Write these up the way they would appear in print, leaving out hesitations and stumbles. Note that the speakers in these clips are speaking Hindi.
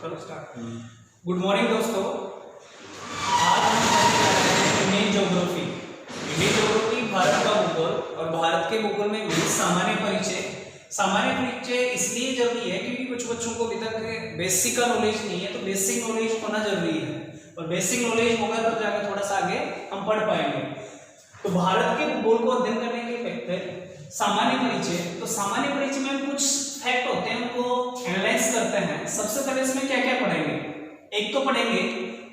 चलो स्टार्ट। गुड मॉर्निंग दोस्तों, आज हम पढ़ने जा रहे हैं Indian geography. Indian geography Bharat का भूगोल और भारत के भूगोल में भी सामान्य परिचय। सामान्य परिचय इसलिए जरूरी है क्योंकि कुछ बच्चों को अभी तक बेसिक का नॉलेज नहीं है, तो बेसिक नॉलेज होना जरूरी है और बेसिक नॉलेज होगा तो जाकर थोड़ा सा आगे हम पढ़ पाएंगे। तो भारत के भूगोल को अध्ययन करने के पहले सामान्य परिचय, तो सामान्य परिचय में कुछ फैक्ट होते हैं उनको एनालाइज करते हैं। सबसे पहले इसमें क्या क्या पढ़ेंगे, एक तो पढ़ेंगे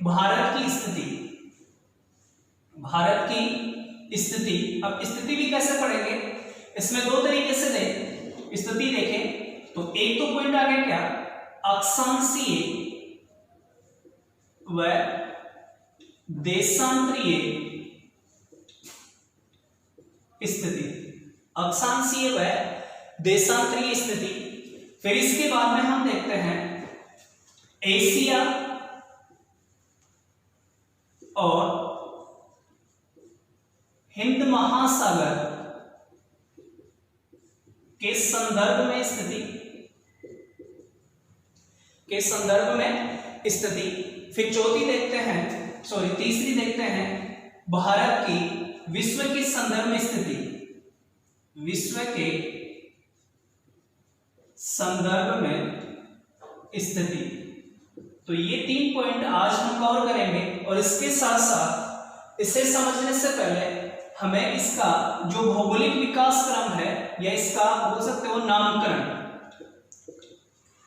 भारत की स्थिति। भारत की स्थिति, अब स्थिति भी कैसे पढ़ेंगे, इसमें दो तरीके से स्थिति देखें तो एक तो पॉइंट आ गया क्या, अक्षांशीय व देशांतरीय स्थिति, अक्षांशीय व देशांतरीय स्थिति। फिर इसके बाद में हम देखते हैं एशिया और हिंद महासागर के संदर्भ में स्थिति, के संदर्भ में स्थिति। फिर चौथी देखते हैं, तीसरी देखते हैं भारत की विश्व के संदर्भ में स्थिति, विश्व के संदर्भ में स्थिति। तो ये 3 पॉइंट आज हम कवर करेंगे और इसके साथ साथ इसे समझने से पहले हमें इसका जो भौगोलिक विकास क्रम है या इसका बोल सकते हो नामकरण,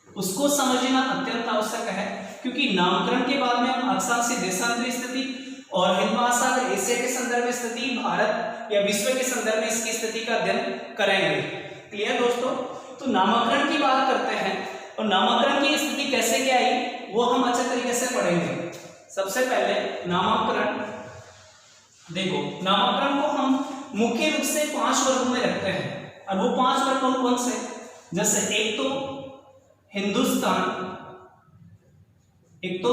उसको समझना अत्यंत आवश्यक है क्योंकि नामकरण के बाद में हम अक्षांशीय देशांतरीय स्थिति और हिंद महासागर एशिया के संदर्भ में स्थिति, भारत या विश्व के संदर्भ में इसकी स्थिति का अध्ययन करेंगे। क्लियर दोस्तों? तो नामकरण की बात करते हैं और नामकरण की स्थिति कैसे क्या आई वो हम अच्छे तरीके से पढ़ेंगे। सबसे पहले नामकरण देखो, नामकरण को हम मुख्य रूप से 5 वर्गों में रखते हैं और वो 5 वर्ग कौन कौन से, जैसे एक तो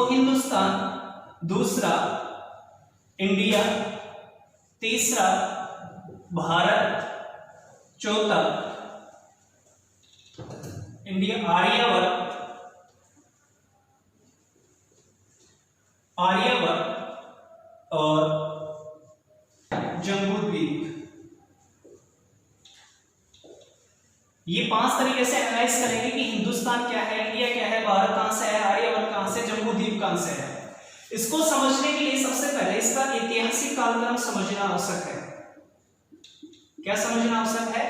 हिंदुस्तान, दूसरा इंडिया, तीसरा भारत, चौथा इंडिया, आर्यावर्त और जम्बूद्वीप। ये 5 तरीके से एनालाइज करेंगे कि हिंदुस्तान क्या है, इंडिया क्या है, भारत कहां से है, आर्यावर्त कहां से, जम्बूद्वीप कहां से है। इसको समझने के लिए सबसे पहले इसका ऐतिहासिक कालक्रम समझना आवश्यक है। क्या समझना आवश्यक है?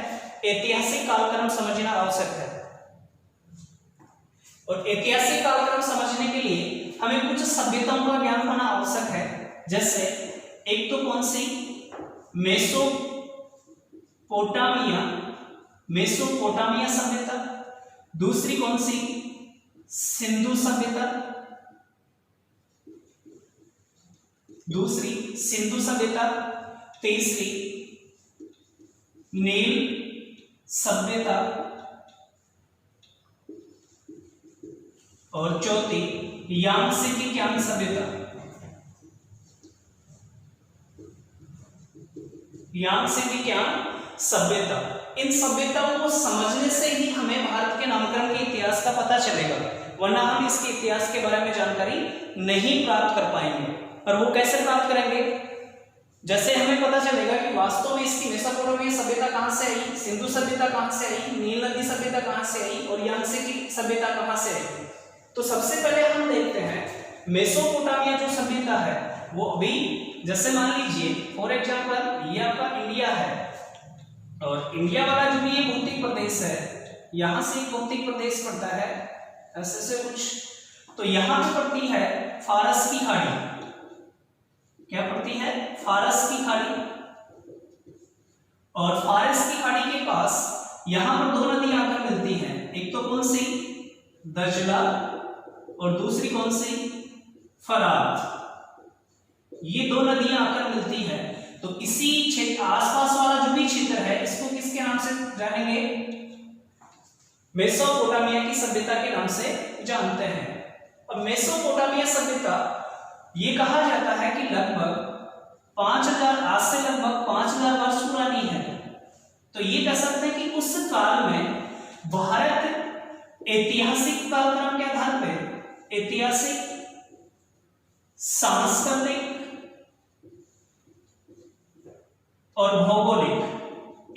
ऐतिहासिक कालक्रम समझना आवश्यक है। और ऐतिहासिक कालक्रम समझने के लिए हमें कुछ सभ्यताओं का ज्ञान होना आवश्यक है। जैसे एक तो कौन सी, मेसोपोटामिया सभ्यता, दूसरी कौन सी, सिंधु सभ्यता, तीसरी नील सभ्यता और चौथी यांगत्से सभ्यता। इन सभ्यताओं को समझने से ही हमें भारत के नामकरण के इतिहास का पता चलेगा, वरना हम इसके इतिहास के बारे में जानकारी नहीं प्राप्त कर पाएंगे। और वो कैसे प्राप्त करेंगे, जैसे हमें पता चलेगा कि वास्तव में इसकी मेसोपोटामिया सभ्यता कहां से आई, सिंधु सभ्यता कहां से आई, नील नदी सभ्यता कहां से आई और यांगत्से की सभ्यता कहां से आई। तो सबसे पहले हम देखते हैं मेसोपोटामिया जो सभ्यता है वो अभी, जैसे मान लीजिए फॉर एग्जांपल ये आपका इंडिया है और इंडिया वाला जो भी ये भौतिक प्रदेश है, यहां से एक भौतिक प्रदेश पड़ता है ऐसे से कुछ, तो यहां पे पड़ती है फारस की खाड़ी। क्या पड़ती है? फारस की खाड़ी। और फारस की खाड़ी के पास यहां पर 2 नदी आकर मिलती हैं, एक तो कौन सी, दजला और दूसरी कौन सी, फरात। ये 2 नदियां आकर मिलती है। तो इसी क्षेत्र आसपास वाला जो भी क्षेत्र है इसको किसके नाम से जानेंगे, मेसोपोटामिया की सभ्यता के नाम से जानते हैं। और मेसोपोटामिया सभ्यता ये कहा जाता है कि लगभग 5000 आज से लगभग 5000 वर्ष पुरानी है। तो ये कह सकते हैं कि उस काल में भारत ऐतिहासिक कालक्रम के आधार पर ऐतिहासिक, सांस्कृतिक और भौगोलिक,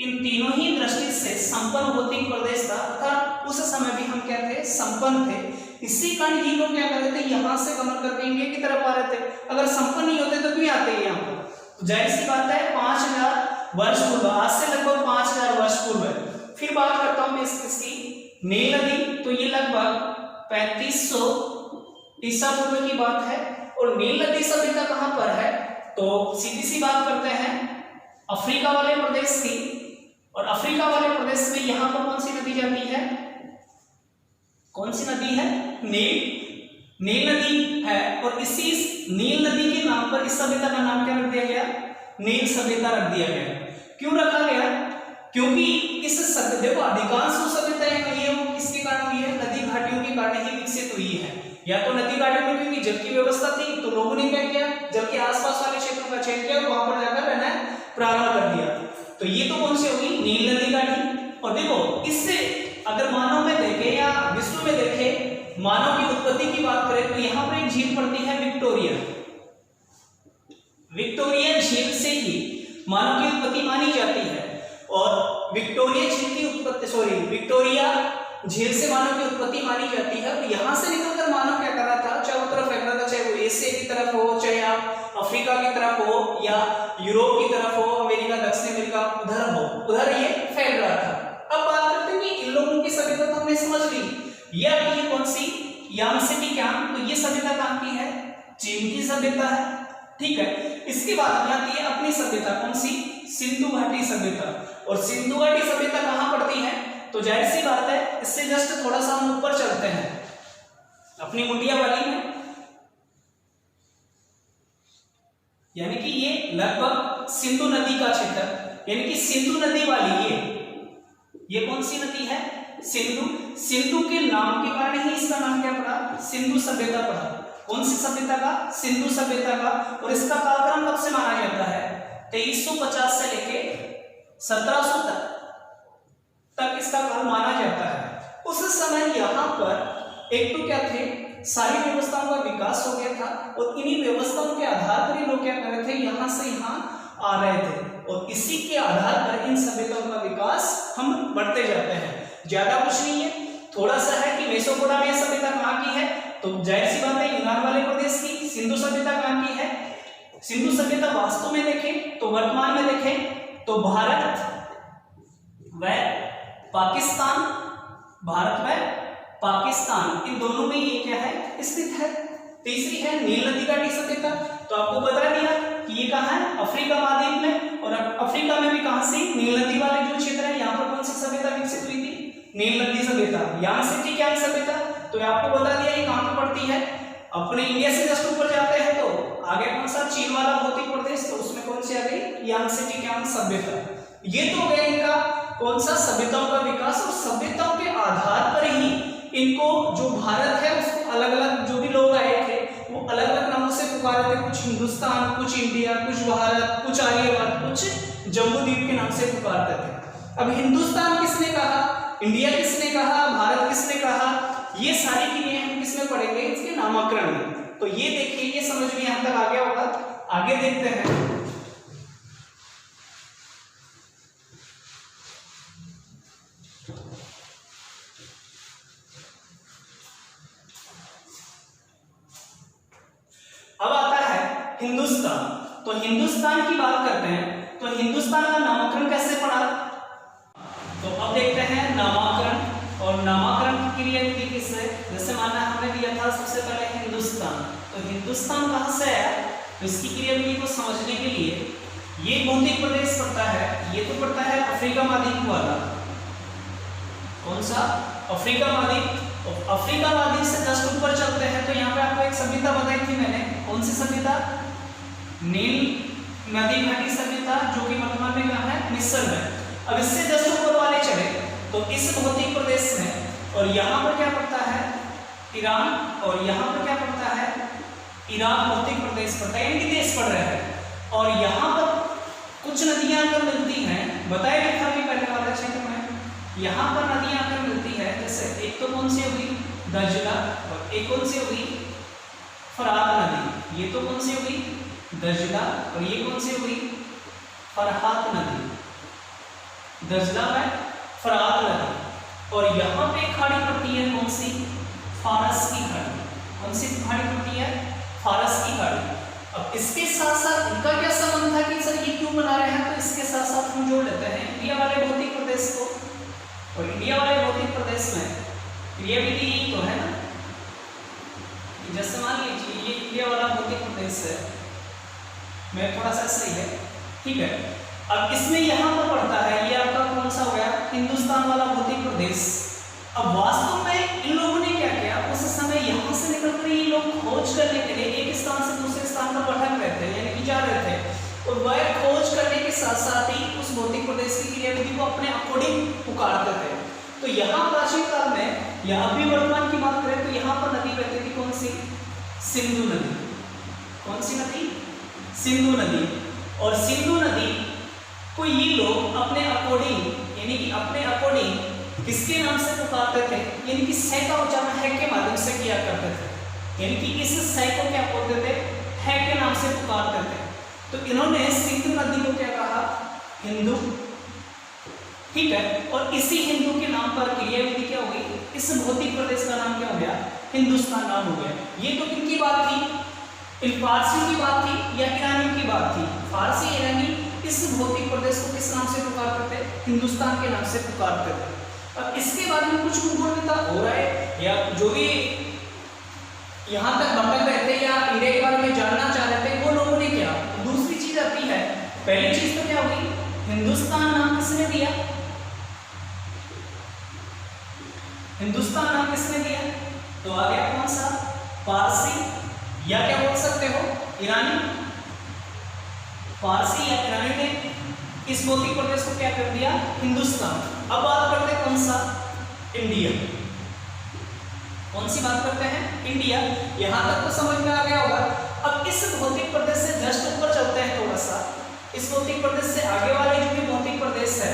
इन तीनों ही दृष्टि से संपन्न भौतिक प्रदेश था तथा उस समय भी हम क्या थे, संपन्न थे। इसी कारण ये लोग क्या कर रहे थे, यहाँ से गमन करके इंडिया की तरफ आ रहे थे। अगर संपन्न नहीं होते तो क्यों आते हैं यहाँ पर? तो जाहिर सी बात है 5000 वर्ष पूर्व, आज से लगभग 5000 वर्ष पूर्व है। फिर बात करता हूँ मैं इसकी नील नदी, तो ये लगभग 3500 ईसा पूर्व की बात है। और नील नदी सभ्यता कहाँ पर है, तो सीधी सी बात करते हैं अफ्रीका वाले प्रदेश की। और अफ्रीका वाले प्रदेश में यहाँ पर कौन सी नदी जाती है, कौन सी नदी है, नील नदी है। और इसी नील नदी के नाम पर इस सभ्यता का नाम क्या रख दिया गया, नील सभ्यता रख दिया गया। क्यों रखा गया, क्योंकि इस देखो अधिकांश सभ्यताएं ये वो किसके कारण हुई है, नदी घाटियों के कारण ही विकसित हुई है। या तो नदी घाटियों में क्योंकि जल की व्यवस्था थी तो लोगों ने क्या किया, जल के आसपास वाले क्षेत्रों का चयन किया और वहां पर जाकर रहना प्रारंभ कर दिया। तो ये तो कौन सी होगी, नील नदी घाटी। और देखो इससे अगर मानव में देखें या विश्व में देखें, मानव की उत्पत्ति की बात करें तो यहाँ पर एक झील पड़ती है विक्टोरिया। विक्टोरिया झील से ही मानव की उत्पत्ति मानी जाती है। और विक्टोरिया झील की उत्पत्ति विक्टोरिया झील से मानव की उत्पत्ति मानी जाती है। और यहाँ से निकलकर मानव क्या कर रहा था, चारों तरफ फैल रहा था, चाहे वो एशिया की तरफ हो, चाहे आप अफ्रीका की तरफ हो या यूरोप की तरफ हो, अमेरिका, दक्षिण अमेरिका, उधर हो, उधर ये फैल रहा था। अब बात करते हैं कि इन लोगों की सभ्यता तो हमने समझ ली। ये कौन सी, यांगत्से क्यांग, तो ये सभ्यता कहाँ की है, चीन की सभ्यता है। ठीक है, इसके बाद आती है अपनी सभ्यता, कौन सी, सिंधु घाटी सभ्यता। और सिंधु घाटी सभ्यता कहाँ पड़ती है, तो जाहिर सी बात है इससे जस्ट थोड़ा सा हम ऊपर चलते हैं अपनी मुंडिया वाली में, यानी कि ये लगभग सिंधु नदी का क्षेत्र, यानी कि सिंधु नदी वाली ये कौन सी नदी है, सिंधु के नाम के कारण ही इसका नाम क्या पड़ा, सिंधु सभ्यता पड़ा। कौन सी सभ्यता का, सिंधु सभ्यता का। और इसका कालक्रम कब से माना जाता है, 2350 से लेके 1700 तक इसका काल माना जाता है। उस समय यहाँ पर एक तो क्या थे, सारी व्यवस्थाओं का विकास हो गया था और इन्हीं व्यवस्थाओं के आधार पर ही लोग क्या कर रहे थे, यहाँ से यहाँ आ रहे थे। और इसी के आधार पर इन सभ्यताओं का विकास हम बढ़ते जाते हैं। ज्यादा कुछ नहीं है, थोड़ा सा है कि मेसोपोटामिया सभ्यता कहाँ की है, तो जाहिर सी बात है यूनान वाले प्रदेश की। सिंधु सभ्यता कहाँ की है, सिंधु सभ्यता वास्तव में देखें तो वर्तमान में देखें तो भारत व पाकिस्तान, भारत व पाकिस्तान, इन दोनों में ये क्या है, स्थित है। तीसरी है नील नदी घाटी सभ्यता, तो आपको बता दिया कि ये कहाँ है, अफ्रीका महाद्वीप में। और अफ्रीका में भी कहां से, नील नदी वाले जो क्षेत्र है, यहाँ पर कौन सी सभ्यता विकसित हुई थी, नील नदी सभ्यता। यांगत्से क्यांग सभ्यता, तो आपको बता दिया ये कहां पर पड़ती है, अपने इंडिया से जस्ट ऊपर जाते हैं तो आगे कौन सा, चीन वाला भौतिक प्रदेश, तो उसमें कौन सी आ गई, यांगत्से क्यांग सभ्यता। ये तो गया इनका कौन सा, सभ्यताओं का विकास। और सभ्यताओं के आधार पर ही इनको जो भारत है उसको अलग अलग जो भी लोग आए थे वो अलग अलग नामों से पुकारते थे, कुछ हिंदुस्तान, कुछ इंडिया, कुछ भारत, कुछ आर्यवर्त, कुछ जम्बूद्वीप के नाम से पुकारते थे। अब हिंदुस्तान किसने कहा, इंडिया किसने कहा, भारत किसने कहा, ये सारी क्रियाएं हम किसमें पढ़ेंगे, इसके नामकरण में। तो ये देखिए, ये समझ में यहां तक आ गया होगा। आगे देखते हैं, अब आता है हिंदुस्तान। तो हिंदुस्तान की बात करते हैं तो हिंदुस्तान का नामकरण कैसे पड़ा, तो अब देखते हैं नामकरण। और नामकरण की क्रिया विधि किससे, जैसे माना हमने दिया था सबसे पहले हिंदुस्तान, तो हिंदुस्तान कहां से आया, तो इसकी क्रिया विधि को समझने के लिए ये भौतिक प्रदेश पड़ता है, ये तो पड़ता है अफ्रीका महाद्वीप वाला, कौन सा, अफ्रीका महाद्वीप। अफ्रीका महाद्वीप से जस्ट ऊपर चलते हैं तो यहाँ पे आपको एक सभ्यता बताई थी मैंने, कौन सी सभ्यता, नील नदी घाटी सभ्यता, जो कि वर्तमान में कहाँ है, मिस्र में। अब इससे जस्ट ऊपर वाले चले तो इस भौतिक प्रदेश में, और यहाँ पर क्या पड़ता है, ईरान, और यहाँ पर क्या पड़ता है, ईरान भौतिक प्रदेश पड़ता है, यानी देश पड़ रहा है। और यहाँ पर कुछ नदियां आकर मिलती हैं, बताया गया था अभी पहले वाले क्षेत्र में, यहाँ पर नदियां आकर मिलती है। जैसे एक तो कौन सी होगी, दजला, और एक कौन सी होगी, फरात नदी। ये तो कौन सी होगी, दजला, और ये कौन सी होगी, फरहात नदी। दजला में फरात नदी। और यहाँ पे खाड़ी पड़ती है कौन सी, फारस की खाड़ी। कौन सी खाड़ी पड़ती है, फारस की खाड़ी। अब इसके साथ साथ इनका क्या संबंध था कि सर ये क्यों बना रहे हैं, तो इसके साथ साथ हम जोड़ लेते हैं इंडिया वाले भौतिक प्रदेश को। और इंडिया वाले भौतिक प्रदेश में क्रियाविधि यही तो है ना, जैसे मान लीजिए ये इंडिया वाला भौतिक प्रदेश है, मैं थोड़ा सा सही है, ठीक है। अब इसमें यहाँ पर पड़ता है, ये आपका कौन सा हो गया, हिंदुस्तान वाला भौतिक प्रदेश। अब वास्तव में इन लोगों ने क्या किया, उस समय यहाँ से निकलकर ये लोग खोज करने के लिए एक स्थान से दूसरे स्थान पर भटक रहे थे, यानी कि जा रहे थे, और वह खोज करने के साथ साथ ही उस भौतिक प्रदेश की क्रियाविधि को अपने अकॉर्डिंग पुकारते थे। तो यहाँ प्राचीन काल में या अभी वर्तमान की बात करें तो यहाँ पर नदी बहती थी कौन सी, सिंधु नदी। कौन सी नदी, सिंधु नदी। और सिंधु नदी को ये लोग अपने अकॉर्डिंग, यानी कि अपने अकॉर्डिंग किसके नाम से पुकारते थे, यानी कि सै का उच्चारण है के माध्यम से किया करते थे, यानी कि इस सै को क्या बोलते थे, है के नाम से पुकारते थे। तो इन्होंने सिंधु नदी को क्या कहा, हिंदू, ठीक है। और इसी हिंदू के नाम पर क्रियाविधि क्या होगी, इस भौतिक प्रदेश का नाम क्या हो गया, हिंदुस्तान नाम हो गया। ये तो किनकी बात थी, फारसी की बात थी या ईरानी की बात थी, फारसी ईरानी इस भौतिक प्रदेश को किस नाम से पुकारते थे, हिंदुस्तान के नाम से पुकारते थे। अब इसके बाद में कुछ भूगोलविदता हो रहा है या जो भी यहाँ तक भटक रहे थे या इंडिया के बारे में जानना चाह रहे थे, वो लोगों ने क्या, दूसरी चीज आती है। पहली चीज तो क्या होगी, हिंदुस्तान नाम किसने दिया, हिंदुस्तान नाम किसने दिया, तो आ गया कौन सा, फारसी या क्या बोल सकते हो, ईरानी। फारसी या ईरानी ने इस भौतिक प्रदेश को क्या कर दिया, हिंदुस्तान। अब बात करते हैं कौन सा, इंडिया। कौन सी बात करते हैं, इंडिया। यहां तक तो समझ में आ गया होगा। अब इस भौतिक प्रदेश से जस्ट ऊपर चलते हैं थोड़ा सा, इस भौतिक प्रदेश से आगे वाले जो भी भौतिक प्रदेश है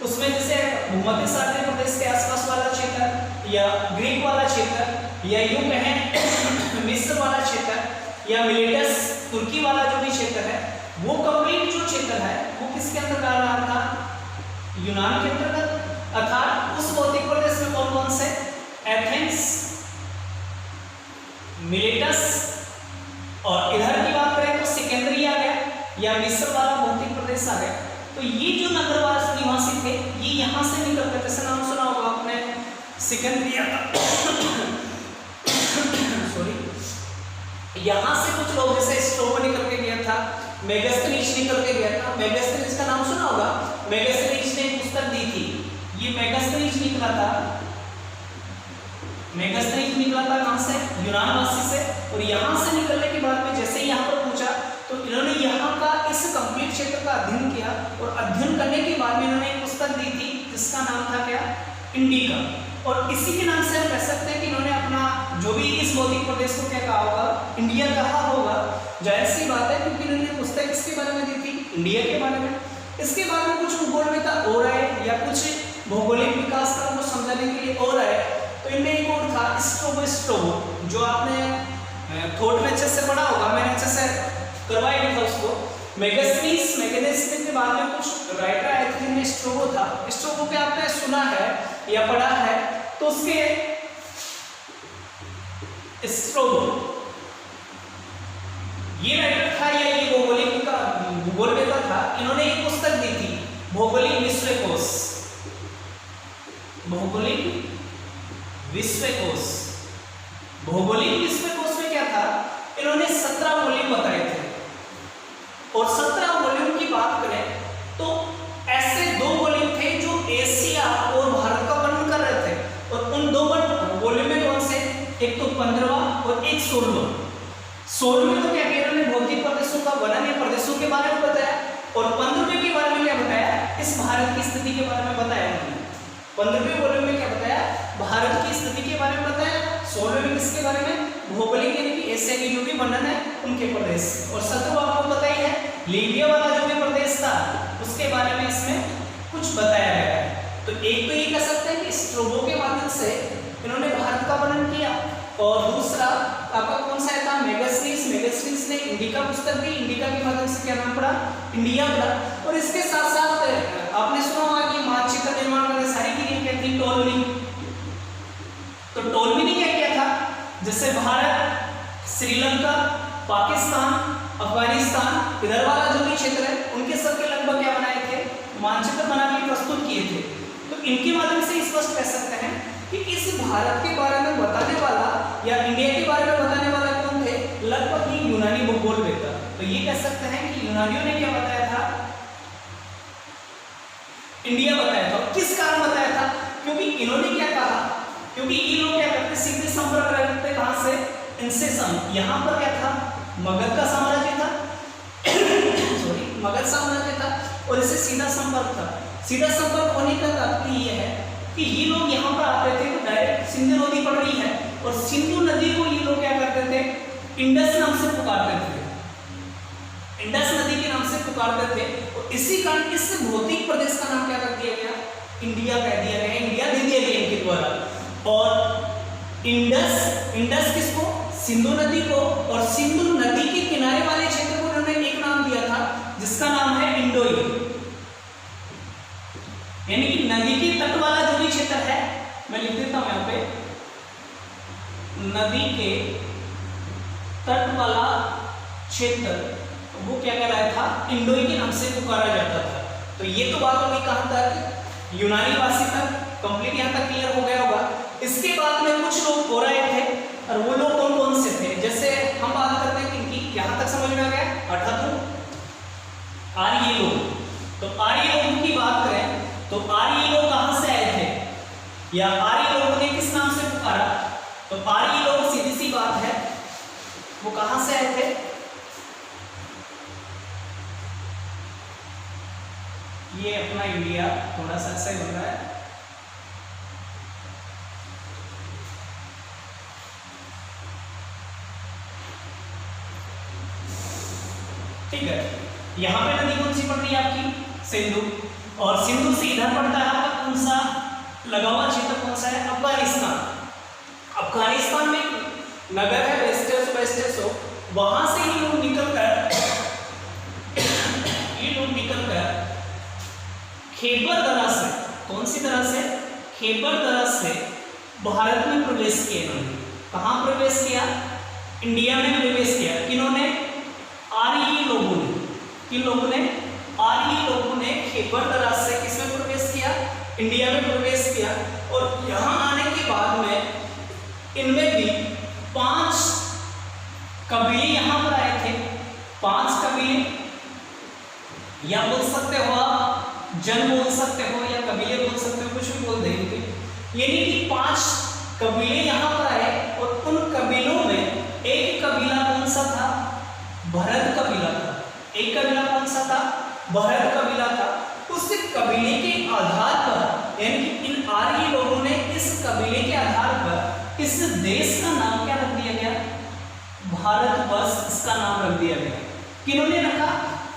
उसमें जैसे भूमध्य सागरीय प्रदेश के आसपास वाला क्षेत्र या ग्रीक वाला क्षेत्र या यूं कहें मिस्र वाला क्षेत्र या मिलेटस तुर्की वाला जो भी क्षेत्र है, वो कंप्लीट जो क्षेत्र है वो किसके अंदर आ रहा था, यूनान के अंतर्गत। अर्थात उस भौतिक प्रदेश में कौन कौन से, एथेंस, मिलेटस, और इधर की बात करें तो सिकंदरी आ गया या मिस्र वाला भौतिक प्रदेश आ गया। तो ये जो नगरवास निवासी थे ये यहाँ से निकल कर, जैसे नाम सुना होगा आपने सिकंदरिया का सॉरी, यहाँ से कुछ लोग जैसे स्ट्रोबो निकल के गया था, मेगास्थनीज निकल के गया था। मेगास्थनीज का नाम सुना होगा, मेगास्थनीज ने एक पुस्तक दी थी, ये मेगास्थनीज निकला था, मेगास्थनीज निकला था कहां से, यूनान वासी से। और यहाँ से निकलने के बाद में जैसे ही यहाँ पर पूछा तो इन्होंने यहाँ का इस कंप्लीट क्षेत्र का अध्ययन किया, और अध्ययन करने के बाद में इन्होंने एक पुस्तक दी थी जिसका नाम था क्या, इंडिका। और इसी के नाम से हम कह सकते हैं कि इन्होंने अपना जो भी इस भौतिक प्रदेश को क्या कहा होगा, इंडिया कहा होगा। जाहिर सी बात है क्योंकि इन्होंने पुस्तक इसके बारे में दी थी, इंडिया के बारे में। इसके बाद में कुछ भूगोलविदता हो रहा है या कुछ भौगोलिक विकास का को समझने के लिए हो रहा है। तो इनमें एक और था स्ट्रोबो, जो आपने थोट में अच्छे से पढ़ा होगा, मैंने अच्छे से करवाई भी था उसको। मेगास्थनीज के बाद में कुछ राइटर आए थे जिनमें स्ट्रोबो था। स्ट्रोबो पे आपने सुना है या पढ़ा है, तो उसके स्ट्रोबो ये राइटर था या ये भूगोलविद था। इन्होंने एक पुस्तक दी थी, भौगोलिक विश्वकोश। भौगोलिक विश्वकोश, भौगोलिक विश्वकोश में क्या था, इन्होंने 17 वॉल्यूम बताए थे। और 17 वॉल्यूम की बात करें तो ऐसे 2 वॉल्यूम थे जो एशिया और भारत का वर्णन कर रहे थे। और उन 2 वॉल्यूम में कौन से, एक तो 15वां और एक 16वां। 16वें में तो क्या किया, इन्होंने भौतिक प्रदेशों का वर्णन या प्रदेशों के बारे में बताया, और 15वें के बारे में क्या बताया, इस भारत की स्थिति के बारे में बताया। 15वें वॉल्यूम में क्या बताया, भारत की स्थिति के बारे में बताया। 16वें में किसके बारे में, भौगोलिक यानी कि एशिया की जो भी वर्णन है उनके प्रदेश। और 17वां आपको पता ही है, लीबिया वाला जो भी प्रदेश था उसके बारे में इसमें कुछ बताया गया है। तो एक तो ये कह सकते हैं कि स्ट्रोबो के माध्यम से इन्होंने भारत का वर्णन किया। और दूसरा आपका कौन सा था, मेगास्थनीज। मेगास्थनीज ने इंडिका पुस्तक दी, इंडिका के माध्यम से क्या नाम पड़ा, इंडिया पड़ा। और इसके साथ साथ आपने सुना होगा कि मानचित्र निर्माण करने सारी क्रिया क्या थी, टोलमी। तो टोलमी ने क्या किया था, जैसे भारत, श्रीलंका, पाकिस्तान, अफगानिस्तान, इधर वाला जो भी क्षेत्र है उनके सबके लगभग क्या बनाए थे, मानचित्र बना के प्रस्तुत किए थे। तो इनके माध्यम से स्पष्ट कह सकते हैं कि इस भारत के बारे में बताने वाला या इंडिया के बारे में बताने वाला कौन थे, लगभग ही यूनानी भूगोलवेत्ता। तो ये कह सकते हैं कि यूनानियों ने क्या बताया था, इंडिया बताया था। किस कारण बताया था, क्योंकि इन्होंने क्या कहा, क्योंकि ये लोग क्या करते, सीधे संपर्क रखते कहां से, इनसे यहां पर क्या था, मगध का साम्राज्य था सॉरी मगध साम्राज्य था और इससे सीधा संपर्क था। सीधा संपर्क होने का तात्पर्य यह है कि ये लोग यहाँ पर आते थे तो डायरेक्ट सिंधु नदी पड़ रही है और सिंधु नदी को ये लोग क्या करते थे, इंडस नाम से पुकारते थे, इंडस नदी के नाम से पुकारते थे। और इसी कारण इस भौतिक प्रदेश का नाम क्या रख दिया गया, इंडिया कह दिया गया, इंडिया दे दिया गया इनके द्वारा। और इंडस किसको, सिंधु नदी को, और सिंधु नदी के किनारे वाले क्षेत्र को उन्होंने एक नाम दिया था जिसका नाम है इंडोइल। यानी कि नदी के तट वाला जो भी क्षेत्र है, मैं लिख देता हूं यहां पे, नदी के तट वाला क्षेत्र वो क्या कहलाया था, इंडोइल के नाम से पुकारा जाता था। तो ये तो बात होगी कहां तक, यूनानी भाषी तक, कंप्लीट यहां तक क्लियर हो गया होगा। इसके बाद में कुछ लोग और आए थे और वो लोग कौन कौन से थे, जैसे हम बात करते हैं कि यहां तक समझ में आ गया, 78 आर्य लोग। तो आर्य लोगों की बात करें तो आर्य लोग कहां से आए थे या आर्य लोगों ने किस नाम से पुकारा, तो आर्य लोग सीधी सी बात है वो कहां से आए थे, ये अपना इंडिया थोड़ा सा ऐसा बन रहा है, ठीक है। यहां पे नदी कौन सी पड़ रही है आपकी, सिंधु, और सिंधु से इधर पड़ता है आपका कौन सा लगा हुआ क्षेत्र, कौन सा है, अफगानिस्तान। अफगानिस्तान में नगर है वेस्टेसो, वहां से ये लोग निकलकर खैबर दर्रा से, कौन सी तरह से, खैबर दर्रा से भारत में प्रवेश किया इन्होंने। कहां प्रवेश किया, इंडिया में प्रवेश किया। किन्होंने, आर्य लोगों ने, किन लोगों ने, आर्य लोगों ने खैबर दर्रा से किसमें प्रवेश किया, इंडिया में प्रवेश किया। और यहां आने के बाद में इनमें भी 5 कबीले यहां पर आए थे, 5 कबीले, या बोल सकते हो आप जन बोल सकते हो या कबीले बोल सकते हो, कुछ भी बोल देंगे। यानी कि 5 कबीले यहां पर आए और उन कबीलों में एक कबीला कौन सा था, भरत कबीला था। एक कबीला कौन सा था, भरत कबीला था। उस कबीले के आधार पर, यानी कि इन आर्य लोगों ने इस कबीले के आधार पर इस देश का नाम क्या रख दिया गया, भारतवर्ष, इसका नाम रख दिया गया। किन्होंने रखा,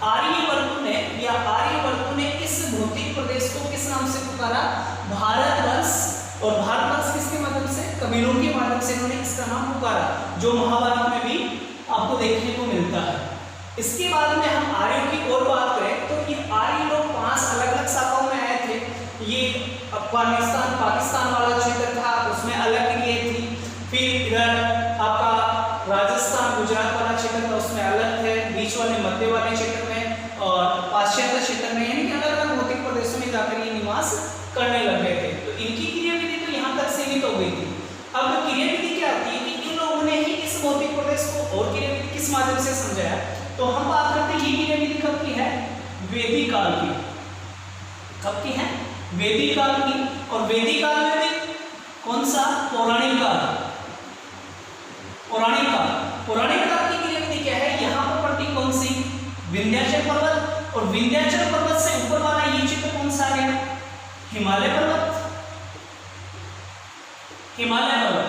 आर्यवर्तों ने, या आर्यवर्तों ने इस भौतिक प्रदेश को किस नाम से पुकारा, भारतवर्ष। और भारतवर्ष किसके माध्यम से, कबीलों के माध्यम से इन्होंने इसका नाम पुकारा, जो महाभारत में भी आपको देखने को मिलता है। इसके बाद में हम आर्यों की और बात करें तो ये आर्य लोग 5 अलग अलग शाखाओं में आए थे। ये अफगानिस्तान, पाकिस्तान वाला क्षेत्र था, उसमें अलग क्रिया थी। फिर इधर आपका राजस्थान, गुजरात वाला क्षेत्र था, उसमें अलग थे। बीच वाले, मध्य वाले क्षेत्र में और पाश्चात्य क्षेत्र में, यानी कि अलग अलग भौतिक प्रदेशों में जाकर ये निवास करने लग गए थे। तो इनकी क्रियाविधि तो यहाँ तक सीमित हो गई थी। अब क्रियाविधि क्या आती है कि इन लोगों ने ही इस भौतिक प्रदेश को और क्रियाविधि किस माध्यम से समझाया, तो हम बात करते हैं ये क्रियाविधि कब की है, वैदिक काल की। कब की है, वैदिक काल की। और वैदिक काल में भी कौन सा, पौराणिक काल। पौराणिक काल, पौराणिक काल की क्रियाविधि क्या है, यहाँ पर पड़ती कौन सी, विंध्याचल पर्वत। और विंध्याचल पर्वत से ऊपर वाला ये चित्र कौन सा आ गया, हिमालय पर्वत। हिमालय पर्वत।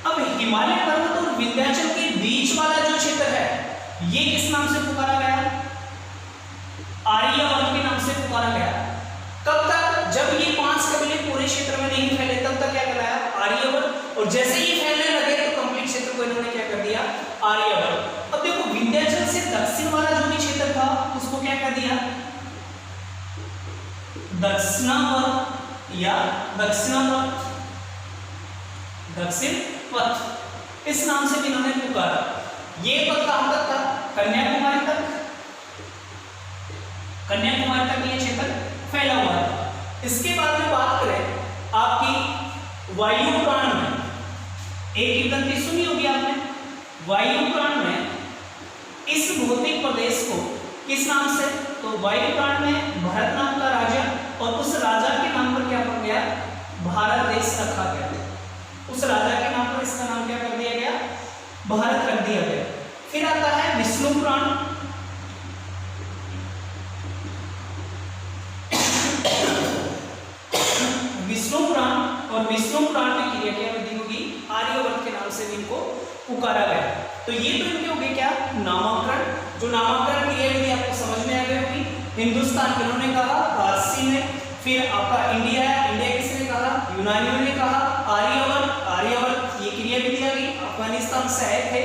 अब हिमालय पर्वत और विंध्याचल के बीच वाला जो क्षेत्र है ये किस नाम से पुकारा गया, आर्यवर्त के नाम से पुकारा गया। कब तक, जब ये 5 कबीले पूरे पूरे क्षेत्र में नहीं फैले तब तक क्या कहलाया, आर्यवर्त। और जैसे ही फैलने लगे तो कंप्लीट क्षेत्र को इन्होंने क्या कर दिया, आर्यवर्त। अब देखो विंध्याचल से दक्षिण वाला जो भी क्षेत्र था उसको क्या कर दिया, दक्षिणावर्त या दक्षिणावर्त, दक्षिण पथ, इस नाम से भी इन्होंने पुकारा। ये पथ कहां तक था, कन्याकुमारी तक, कन्याकुमारी तक ये क्षेत्र फैला हुआ था। इसके बाद में बात करें आपकी वायुपुराण में, एक किंवदंती सुनी होगी आपने, वायुपुराण में इस भौतिक प्रदेश को किस नाम से, तो वायुपुराण में भरत नाम का राजा और उस राजा के नाम पर क्या पड़ गया, भारत देश रखा गया। उस राजा के नाम पर इसका नाम क्या कर दिया गया, भारत रख दिया गया। फिर आता है विष्णु पुराण, विष्णु पुराण, और विष्णु पुराण में क्रिया क्या विधि होगी, आर्यवर्त के नाम से भी इनको पुकारा गया। तो ये तो इनके हो गए क्या, नामाकरण। जो नामाकरण क्रिया विधि आपको समझ में आ गई होगी। हिंदुस्तान किन्होंने कहा, राजसी ने। फिर आपका इंडिया, इंडिया किसने कहा, यूनानियों ने कहा। आर्यवर्त, आर्यवर्त ये क्रिया विधि आ गई। अफगानिस्तान से आए थे,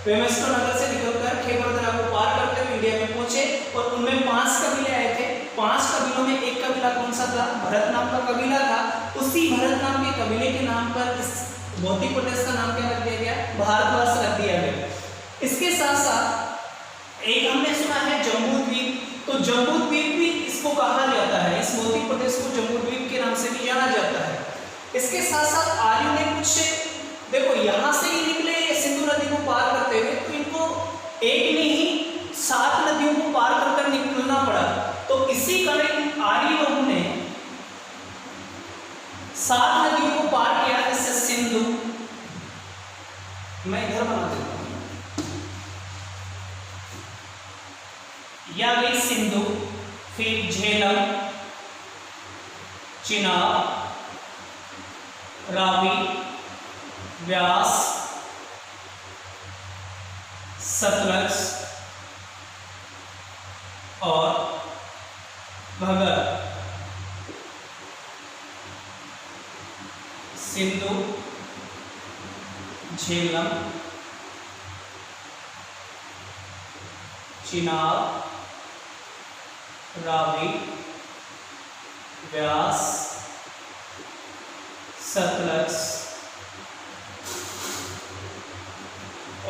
वेमस्टर नगर से निकलकर खैबर दर्रा को पार करते हुए इंडिया में पहुंचे और उनमें 5 कबीले आए थे। 5 कबीलों में एक कबीला कौन सा था, भरत नाम का कबीला था। उसी भरत नाम के कबीले के नाम पर इस भौतिक प्रदेश का नाम क्या रख दिया गया, भारतवर्ष रख दिया गया। इसके साथ साथ एक हमने सुना है जम्बू द्वीप, तो जम्बू द्वीप भी इसको कहा जाता है, इस भौतिक प्रदेश को जम्बू द्वीप के नाम से भी जाना जाता है। इसके साथ साथ आर्यों ने कुछ, देखो यहां से ही निकले सिंधु नदी को पार करते हुए, तो इनको एक नहीं 7 नदियों को पार कर निकलना पड़ा। तो इसी कारण आर्य लोगों ने 7 नदियों को पार किया, जैसे सिंधु, मैं इधर बना देता हूं, या गई सिंधु, फिर झेलम, चिनाब, रावी, व्यास, सतलज और भगत। सिंधु, झेलम, चिनाब, रावी, व्यास, सतलज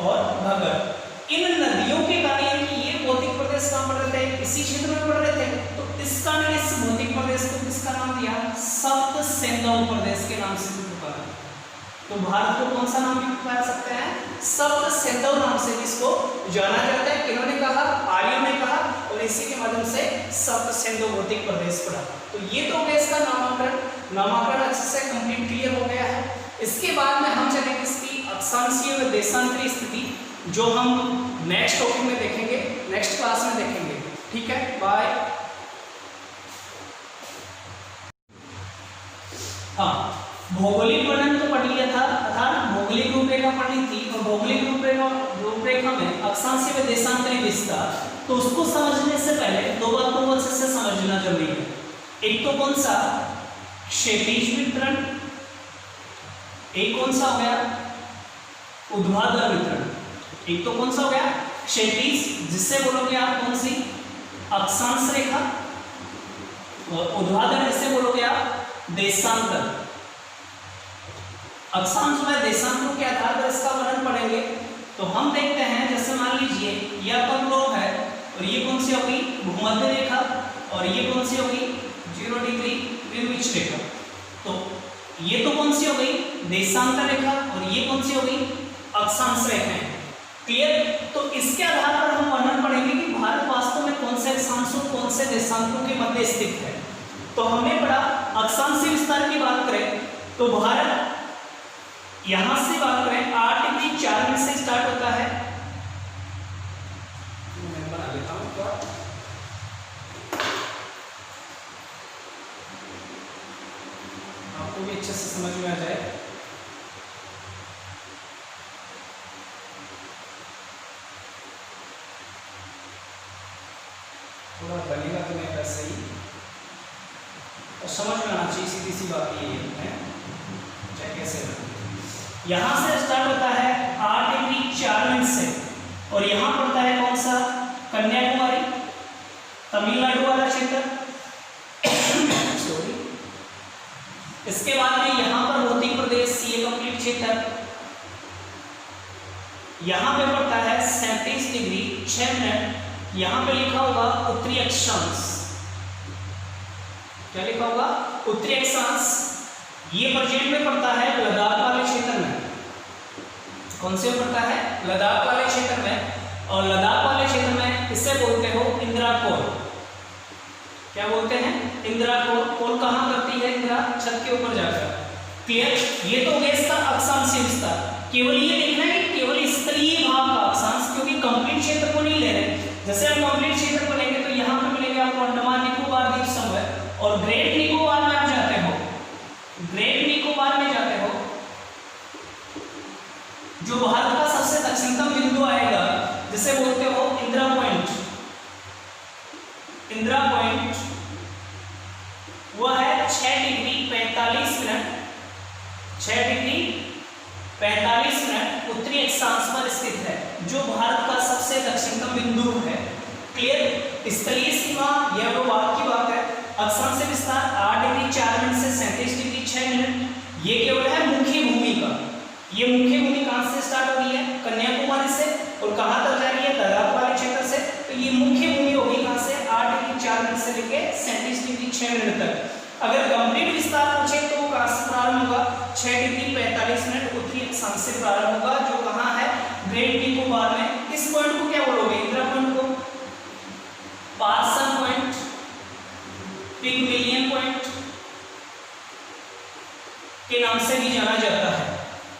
और भगत। इन नदियों के कारण कि ये भौतिक प्रदेश कहां पड़ रहे थे, इसी क्षेत्र में पड़ रहे थे, तो इस कारण इस भौतिक प्रदेश को किसका नाम दिया, सप्त सिंधु प्रदेश के नाम से भी पुकारा। तो भारत को कौन सा नाम भी पुकार सकते हैं, सप्त सिंधु नाम से इसको जाना जाता है। किन्होंने कहा, आर्यों ने कहा, और इसी के माध्यम से सप्त सिंधु भौतिक प्रदेश पड़ा। तो ये तो हो गया इसका नामाकरण। नामाकरण अच्छे से कंप्लीट क्लियर हो गया है। इसके बाद में हम चलेंगे इसकी अक्षांशीय व देशांतरीय स्थिति, जो हम नेक्स्ट टॉपिक में देखेंगे, नेक्स्ट क्लास में देखेंगे। ठीक है, बाय। हाँ, भौगोलिक वर्णन तो पढ़ लिया था भौगोलिक रूपरेखा पढ़नी थी, और भौगोलिक रूपरेखा में अक्षांशीय व देशांतरीय विस्तार, तो उसको समझने से पहले 2 बातों को अच्छे से समझना जरूरी है। एक तो कौन सा, क्षैतिज वितरण, एक कौन सा हो गया, ऊर्ध्वाधर वितरण। एक तो कौन सा हो गया, क्षैतिज, जिससे बोलोगे आप कौन सी, अक्षांश रेखा, और ऊर्ध्वाधर जिससे बोलोगे आप देशांतर। अक्षांश व देशांतरों के आधार पर इसका वर्णन पढ़ेंगे। तो हम देखते हैं, जैसे मान लीजिए यह परलोक है, और ये कौन सी होगी, भूमध्य रेखा, और ये कौन सी होगी, 0 डिग्री विषुवत रेखा। तो ये तो कौन सी हो गई, देशांतर रेखा, और ये कौन सी हो गई, अक्षांश रेखाएं। क्लियर। तो इसके आधार पर हम वर्णन पढ़ेंगे कि भारत वास्तव में कौन से अक्षांशों, कौन से देशांतरों के मध्य स्थित है। तो हमने पढ़ा अक्षांशीय विस्तार की बात करें तो भारत यहां से बात करें 8 डिग्री 4 मिनट से स्टार्ट होता है। मैं बना लेता हूं तो आपको भी अच्छे से समझ में आ जाए। थोड़ा बनेगा तो मैं वैसे ही तो समझ में आना चाहिए, सीधी सी बात ये है। कैसे यहाँ से स्टार्ट होता है 8 डिग्री 4 मिनट से, और यहाँ पड़ता है कौन सा, कन्याकुमारी, तमिलनाडु वाला क्षेत्र। सॉरी, इसके बाद में यहाँ पर भौतिक प्रदेश, ये कंप्लीट क्षेत्र। यहाँ पे पड़ता है 37 डिग्री 6 मिनट। यहाँ पे लिखा होगा उत्तरी अक्षांश, क्या लिखा होगा, उत्तरी अक्षांश। ये प्रेजेंट में पड़ता है लद्दाख वाले क्षेत्र में। कौन से पड़ता है, लद्दाख वाले क्षेत्र में। और लद्दाख वाले क्षेत्र में इसे बोलते हो इंदिरा कोल। क्या बोलते हैं, इंदिरा कोल। कोल कहाँ करती है, इंदिरा छत के ऊपर जाकर। क्लियर, ये तो हो गया इसका अक्षांशीय विस्तार। केवल ये देखना है कि केवल स्थलीय भाग का अक्षांश, क्योंकि कंप्लीट क्षेत्र को नहीं ले रहे। जैसे हम कंप्लीट क्षेत्र को लेंगे तो यहाँ पे मिलेंगे आपको अंडमान निकोबार द्वीप समूह, और ग्रेट निकोबार में आप जाते हो, ग्रेट निकोबार में जाते हो, जो भारत का सबसे दक्षिणतम बिंदु आएगा, जिसे बोलते हो इंदिरा पॉइंट। इंदिरा पॉइंट वह है 6 डिग्री 45 मिनट, 6 डिग्री 45 मिनट उत्तरी अक्षांश पर स्थित है, जो भारत का सबसे दक्षिणतम बिंदु है। क्लियर, स्थलीय सीमा यह वो बात की बात है। अक्षांशीय विस्तार 8 डिग्री 4 मिनट से 37 डिग्री 6 मिनट। ये केवल है मुख्य भूमि का। ये मुख्य भूमि कहाँ से स्टार्ट हो रही है, कन्याकुमारी से, और कहाँ तक जा रही है, लद्दाख वाले क्षेत्र से। तो ये मुख्य भूमि होगी कहाँ से, 8 डिग्री 4 मिनट से लेके 37 डिग्री 6 मिनट तक। अगर कंप्लीट विस्तार पूछे तो कहाँ से प्रारंभ होगा, 6 डिग्री 45 मिनट उत्तरी अक्षांश से प्रारंभ होगा, जो कहाँ है, ग्रेट निकोबार में। इस पॉइंट को क्या बोलोगे, इंदिरा पॉइंट को पार्सन पॉइंट, पिगमिलियन पॉइंट के नाम से भी जाना जाता है।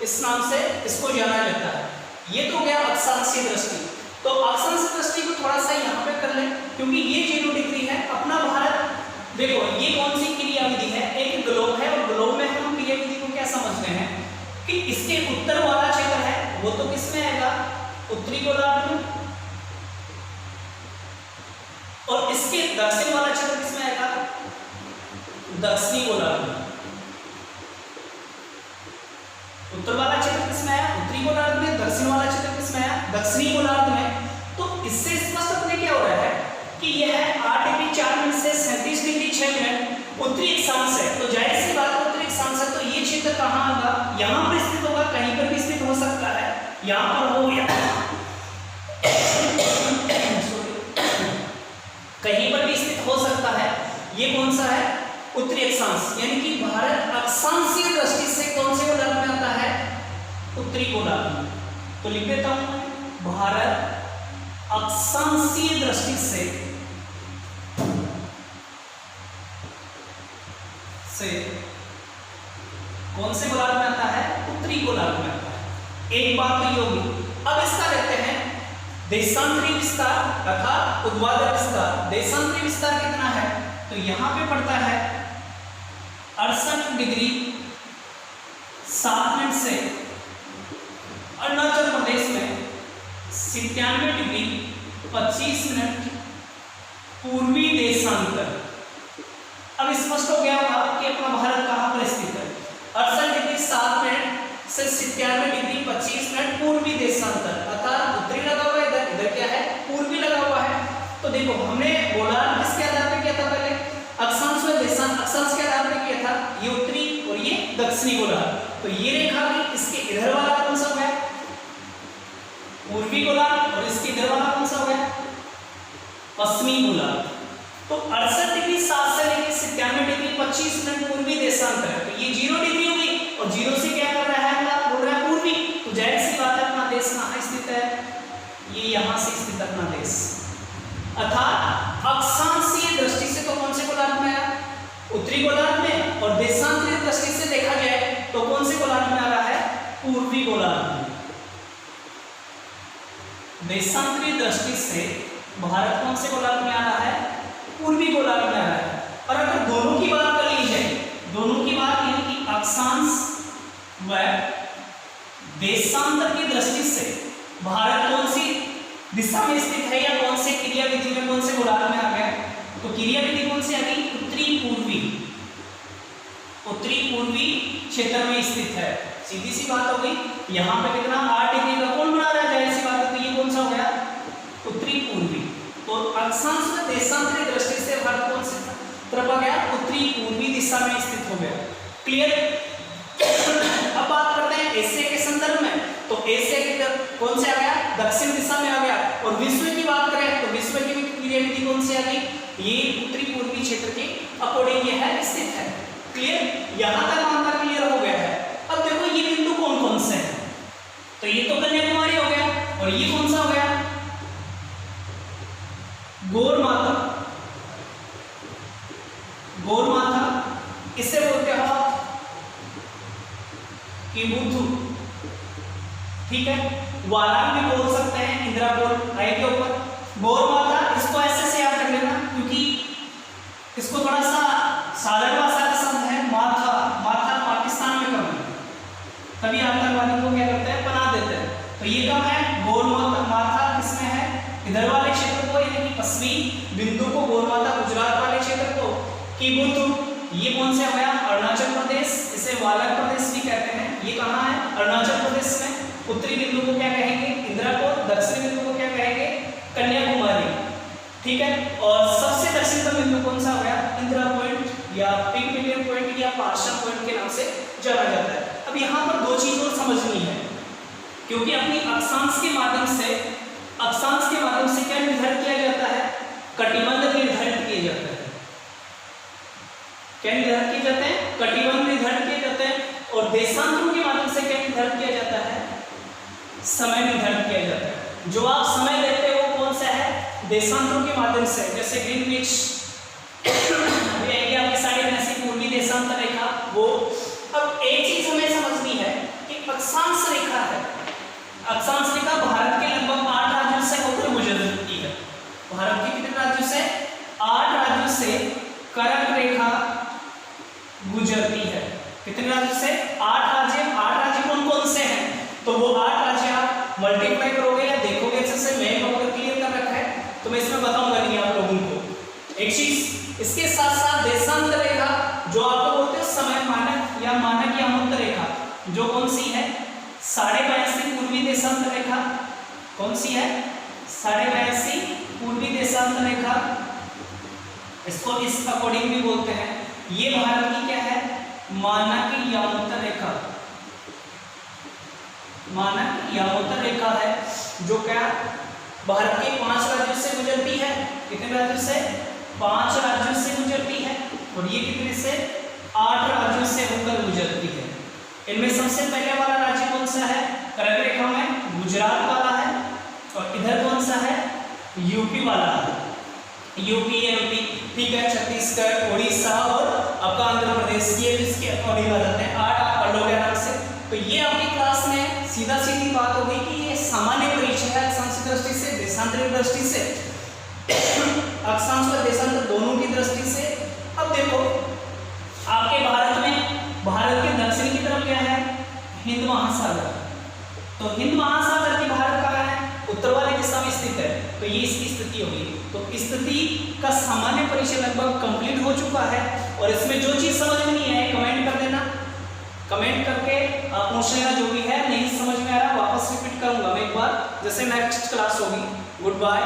इस नाम से इसको जाना जाता है। ये तो गया अक्षांशीय दृष्टि। तो अक्षांशीय दृष्टि को थोड़ा सा यहाँ पे कर लें, क्योंकि ये 0 डिग्री है। अपना भारत देखो, ये कौन सी क्रियाविधि है, एक ग्लोब है, और ग्लोब में हम क्रियाविधि को क्या समझते हैं कि इसके उत्तर वाला क्षेत्र है वो तो किसमें आएगा, उत्तरी गोलार्ध में, और इसके दक्षिण वाला क्षेत्र किसमें आएगा, दक्षिणी गोलार्ध में। उत्तर वाला क्षेत्र किसमें आया, उत्तरी गोलार्ध में। दक्षिण वाला क्षेत्र किसमें आया, दक्षिणी गोलार्ध में। तो इससे स्पष्ट अपने क्या हो रहा है कि यह 8 डिग्री 4 मिनट से 37 डिग्री 6 मिनट उत्तरी अक्षांश है। तो जाहिर सी बात है, उत्तरी अक्षांश है, तो ये क्षेत्र कहाँ होगा, यहाँ पर स्थित होगा, कहीं पर भी स्थित हो सकता है, यहाँ पर हो या कहीं पर भी स्थित हो सकता है। ये कौन सा है, उत्तरी अक्षांश, यानी कि भारत अक्षांशीय दृष्टि से कौन से गोलार्ध में आता है, उत्तरी गोलार्ध में। तो लिख देता हूं, भारत अक्षांशीय दृष्टि से कौन से गोलार्ध में आता है, उत्तरी गोलार्ध में आता है। एक बात तो ये होगी। अब इसका कहते हैं देशांतरी विस्तार अर्थात ऊर्ध्वाधर विस्तार। देशांतरी विस्तार कितना है, तो यहां पे पड़ता है 68 डिग्री 7 मिनट से अरुणाचल प्रदेश में 97 डिग्री 25 मिनट पूर्वी देशांतर। अब स्पष्ट हो गया होगा कि अपना भारत कहां पर स्थित है। 68 डिग्री 7 मिनट से 97 डिग्री 25 मिनट पूर्वी देशांतर, अर्थात उत्तरी लगा हुआ है, इधर इधर क्या है, पूर्वी लगा हुआ है। तो देखो, हमने गोलार्ध किसके आधार पर किया था, पहले अक्षांश व देशांश, अक्षांश के आधार पर किया था, ये उत्तरी और ये दक्षिणी गोलार्ध। तो ये रेखा भी इसके इधर वाला कौन सा है, पूर्वी गोलार्ध, और इसके इधर वाला कौन सा है, पश्चिमी गोलार्ध। तो 68 डिग्री 7 से लेकर 97 डिग्री 25 मिनट पूर्वी देशांतर है। तो ये 0 डिग्री होगी, और 0 से क्या कर रहा है, बोल रहा है पूर्वी। तो जाहिर सी बात है, अपना देश कहाँ स्थित है, ये यहाँ से स्थित अपना देश। अर्थात अक्षांशीय दृष्टि से तो कौन से गोलार्ध में आया, उत्तरी गोलार्ध में, और देशांतरीय दृष्टि से देखा जाए तो कौन से गोलार्ध में आ रहा है, पूर्वी गोलार्ध में। देशांतरीय दृष्टि से भारत कौन से गोलार्ध में आ रहा है, पूर्वी गोलार्ध में आ रहा है। और अगर दोनों की बात कर ली जाए, दोनों की बात यानी कि अक्षांश व देशांतर की दृष्टि से भारत कौन सी दिशा में स्थित है, या कौन से क्रियाविधि में, कौन से गोलार्ध में आ गया, तो क्रियाविधि कौन सी आ गई, उत्तरी पूर्वी। उत्तरी पूर्वी क्षेत्र में स्थित है। सीधी सी बात हो गई। यहाँ पे कितना 8 डिग्री का कोण बना रहा है, जाहिर सी बात है। तो ये कौन सा हो गया, उत्तरी पूर्वी। तो अक्षांश व देशांतरी दृष्टि से भारत कौन सी तरफ आ गया, उत्तरी पूर्वी दिशा में स्थित हो गया। क्लियर। अब बात करते हैं एशिया के संदर्भ में। तो एशिया की तरफ कौन से आ गया, दक्षिण दिशा में आ गया। और विश्व की बात करें तो विश्व की क्रियाविधि कौन सी आ गई, ये उत्तरी पूर्वी क्षेत्र के अकॉर्डिंग ये है स्थित है। क्लियर। यहां तक हमारा क्लियर हो गया है। अब देखो ये बिंदु कौन कौन से हैं। तो ये तो कन्याकुमारी हो गया, और ये कौन सा हो गया, गौर माथा। गौर माथा किससे बोलते हो आप, कि बुद्धू। ठीक है। वारांग भी बोल सकते हैं, इंदिरापुर आई के ऊपर। गौर माता, इसको ऐसे से याद कर लेना, क्योंकि इसको थोड़ा सा साधारण भाषा का शब्द है। माथा, माथा पाकिस्तान में कम है, तभी आतंकवादी को क्या करते हैं, बना देते हैं। तो ये कम है। गौर माथा किसमें है, इधर वाले क्षेत्र को, यानी कि पश्चिमी बिंदु को गौर माता, गुजरात वाले क्षेत्र को कि बुद्धू। ये कौन से हो गया, अरुणाचल प्रदेश, इसे वालक प्रदेश भी कहते हैं। ये कहाँ है, अरुणाचल प्रदेश में। उत्तरी बिंदु को क्या कहेंगे, इंदिरापुर। दक्षिणी बिंदु को क्या कहेंगे, कन्याकुमारी। ठीक है। और सबसे दक्षिणतम बिंदु कौन सा हो गया, इंदिरा पॉइंट या पिगमिलियन पॉइंट या पार्शल पॉइंट के नाम से जाना जाता है। अब यहाँ पर दो चीज और समझनी है, क्योंकि अपनी अक्षांश के माध्यम से क्या निर्धारित किया जाता है, कटिबंध निर्धारित किए जाते हैं। क्या निर्धारित किए जाते हैं, कटिबंध निर्धारित किए जाते हैं। और देशांतरों के माध्यम से क्या निर्धारित किया जाता है, समय निर्धारित किया जाता है। जो आप समय देते हो वो कौन सा है, देशांतरों के माध्यम से। जैसे ग्रीनविच आपकी साइड में ऐसी पूर्वी देशांतर रेखा वो। अब एक चीज हमें समझनी है कि अक्षांश रेखा है, अक्षांश रेखा भारत के लगभग 8 राज्यों से होकर गुजरती है। भारत के कितने राज्यों से, 8 राज्यों से कर्क रेखा गुजरती है। कितने राज्यों से, 8 राज्य। 8 राज्य कौन कौन से हैं, तो वो 8 राज्य आप मल्टीप्लाई करोगे या देखोगे, जैसे मैप अगर क्लियर कर रखा है तो मैं इसमें बताऊंगा नहीं आप लोगों को एक चीज। इसके साथ साथ देशांतर रेखा, जो आपको बोलते हैं समय मानक या मानक या मुक्त रेखा, जो कौन सी है, 82.5 पूर्वी देशांतर रेखा। कौन सी है, 82.5 पूर्वी देशांतर रेखा। इसको इस अकॉर्डिंग भी बोलते हैं। ये भारत की क्या है, मानक यामोत्तर रेखा। मानक यामोत्तर रेखा है, जो क्या भारत के 5 राज्यों से गुजरती है। कितने राज्यों से, 5 राज्यों से गुजरती है। और ये कितने से, 8 राज्यों से होकर गुजरती है। इनमें सबसे पहले वाला राज्य कौन सा है, कर्क रेखा में गुजरात वाला है। और इधर कौन सा है, यूपी वाला है। यूपी, एमपी, ठीक है, छत्तीसगढ़, उड़ीसा और आपका आंध्र प्रदेश, ये इसके अकॉर्डिंग आ जाते हैं। 8 आप पढ़ लोगे आराम से। तो ये आपकी क्लास में सीधा सीधी बात हो गई कि ये सामान्य परिचय है अक्षांश की दृष्टि से, देशांतर की दृष्टि से, अक्षांश और देशांतर दोनों की दृष्टि से। अब देखो आपके भारत में, भारत के दक्षिण की तरफ क्या है, हिंद महासागर। तो हिंद महासागर की भारत कहाँ है, उत्तर वाली दिशा में स्थित है। तो ये इसकी स्थिति होगी। तो स्थिति का सामान्य परिचय लगभग कंप्लीट हो चुका है। और इसमें जो चीज समझ में नहीं आए कमेंट कर देना, कमेंट करके पूछ लेना जो भी है। नहीं समझ में आ रहा वापस रिपीट करूंगा मैं एक बार, जैसे नेक्स्ट क्लास होगी। Good bye.